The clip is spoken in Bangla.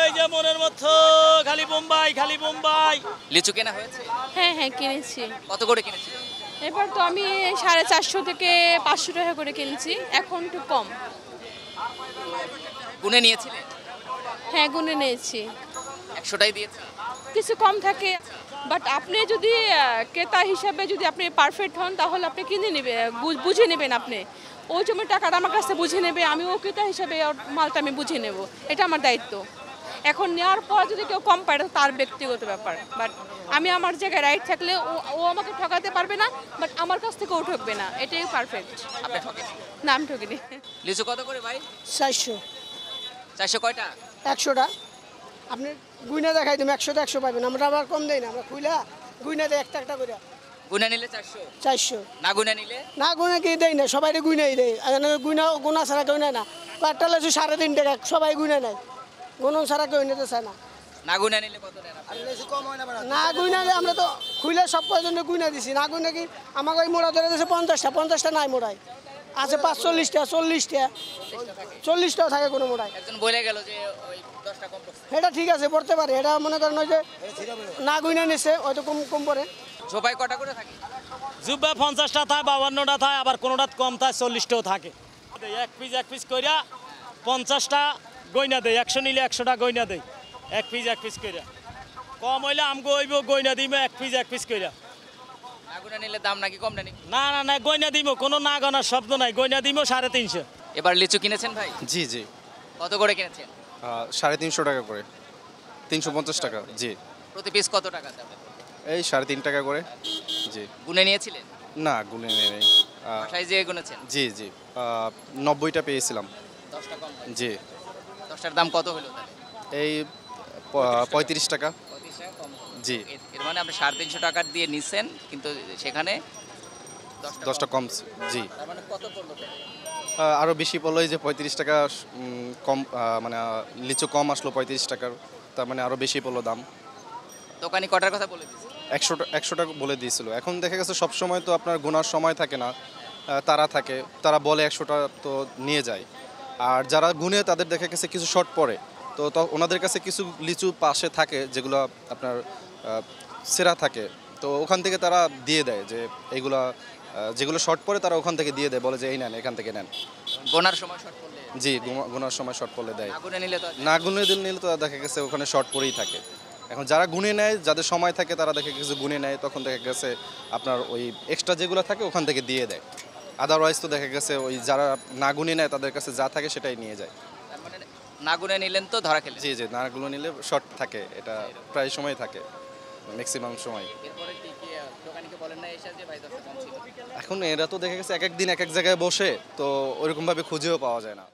এই যে মনের মতো খালি বোম্বাই লিচু কেনা হয়েছে? হ্যাঁ হ্যাঁ কিনেছি। কত করে কিনেছি? এবার তো আমি 450 থেকে 500 টাকা করে কিনেছি, এখন একটু কম। গুনে নিয়েছিলে? হ্যাঁ গুনে নিয়েছি। 100টাই দিয়েছে? কিছু কম থাকে, বাট আপনি যদি ক্রেতা হিসাবে যদি আপনি পারফেক্ট হন তাহলে আপনি কিনে নেবেন, বুঝে নেবেন। আপনি ওই জমির টাকাটা আমার কাছে বুঝে নেবে, আমি ও ক্রেতা হিসাবে ওর মালটা আমি বুঝে নেব, এটা আমার দায়িত্ব। এখন নেওয়ার পর যদি কেউ কম পায় এটা তার ব্যক্তিগত ব্যাপার, বাট আমি আমার জায়গায় রাইট থাকলে ও আমাকে ঠকাতে পারবে না, বাট আমার কাছ থেকে ও ঠকবে না, এটাই পারফেক্ট। আপনি ঠকেন? না আমি ঠকিনি। লিচু কত করে ভাই? 400। 400 কয়টা? 100টা। আপনি গুইনা দেখাই তুমি 100টা 100 পাবেন, আমরা আবার কম দেই না, আমরা খুইলা গুইনা দেয় একটা একটা করে। গুনে নিলে 400? 400। না গুনে নিলে? না গুনে কি দেই না, সবাই গুইনাই দেয়, গুইনা গুনা ছাড়া কেউ নেয় না। কয়েকটা লেচু 3.5 টাকা, সবাই গুনে নেয়, গুনো ছাড়া কেউ নিতে চায় না। না গুনে নিলে কত নেন? না গুইনা আমরা তো খুইলে সব পর্যন্ত গুইনা দিছি, না গুইনা কি আমাকে ওই মোড়া ধরে দিয়েছে 50টা নাই মোড়ায় আছে 45টা 40টা 40টাও থাকে কোনো মোড়ায়। একজন বলে গেল যে ওই 10টা কম পড়ছে। এটা ঠিক আছে পড়তে পারে, এটা মনে করেন ওই যে না গুইনা নিছে হয়তো কম কম পড়ে। ঝোপাই কটা করে থাকে? জুব্বা 50টা থাকে, 52টা থাকে, আবার কোনোটা কম থাকে, 40টাও থাকে। এক পিস কইরা 50টা গয়না দেয়, 100 নিলে 100টা গয়না দেয়, এক পিস কইরা। কম হইলে আমগো হইব গয়না দিব এক পিস কইরা। না গুনে নিলে দাম নাকি কম নাকি? না গয়না দিব, কোনো না গনার শব্দ নাই, গয়না দিব 350। এবার লিচু কিনেছেন ভাই? জি জি। কত করে কিনেছেন? 350 টাকা করে, 350 টাকা। জি। প্রতি পিস কত টাকা যাবে? এই 3.5 টাকা করে। জি। গুনে নিয়েছিলেন? না গুনে নেই। বাসায় যেয়ে গুনেছেন? জি জি। 90টা পেয়েছিলাম। 10টা কম হয়? জি। 10টার দাম কত হলো তাহলে? এই 35 টাকা। 35 টাকা কম হলো। জি। এর মানে আপনি 350 টাকা দিয়ে নিছেন, কিন্তু সেখানে 10টা কম। জি। তার মানে কত পড়লো তাহলে? আরও বেশি পড়লো, এই যে 35 টাকা কম, মানে লিচু কম আসলো 35 টাকার, তার মানে আরও বেশি পড়লো দাম। দোকানি কটার কথা বলে দিয়েছে? 100 টাকা বলে দিয়েছিল। এখন দেখা গেছে সব সময় তো আপনার গোনার সময় থাকে না, তারা থাকে, তারা বলে 100টা তো নিয়ে যায়। আর যারা গুনে তাদের দেখা গেছে কিছু শর্ট পড়ে, তো ওনাদের কাছে কিছু লিচু পাশে থাকে যেগুলো আপনার সেরা থাকে, তো ওখান থেকে তারা দিয়ে দেয় যে এইগুলা যেগুলো শর্ট পড়ে তারা ওখান থেকে দিয়ে দেয়, বলে যে এই নেন, এখান থেকে নেন। গোনার সময় শর্ট পড়লে? জি, গোনার সময় শর্ট পড়লে দেয়। না গুনে নিলে তো? না গুনে নিলে তো দেখা গেছে ওখানে শর্ট পড়েই থাকে। এখন যারা গুনে নেয়, যাদের সময় থাকে, তারা দেখে কিছু গুনে নেয়, তখন দেখা গেছে আপনার ওই এক্সট্রা যেগুলো থাকে ওখান থেকে দিয়ে দেয়। আদারওয়াইজ তো দেখা গেছে ওই যারা না গুনে নেয় তাদের কাছে যা থাকে সেটাই নিয়ে যায়। তার মানে না গুনে নিলেন তো ধরা খেলেন? জি জি, না গুনে নিলে শর্ট থাকে, এটা প্রায় সময় থাকে, ম্যাক্সিমাম সময়। এরপরে কি দোকানিকে বলেন না এসে যে ভাই 10টা কম ছিল? এখন এরা তো দেখা গেছে এক এক দিন এক এক জায়গায় বসে, তো ওইরকমভাবে খুঁজেও পাওয়া যায় না।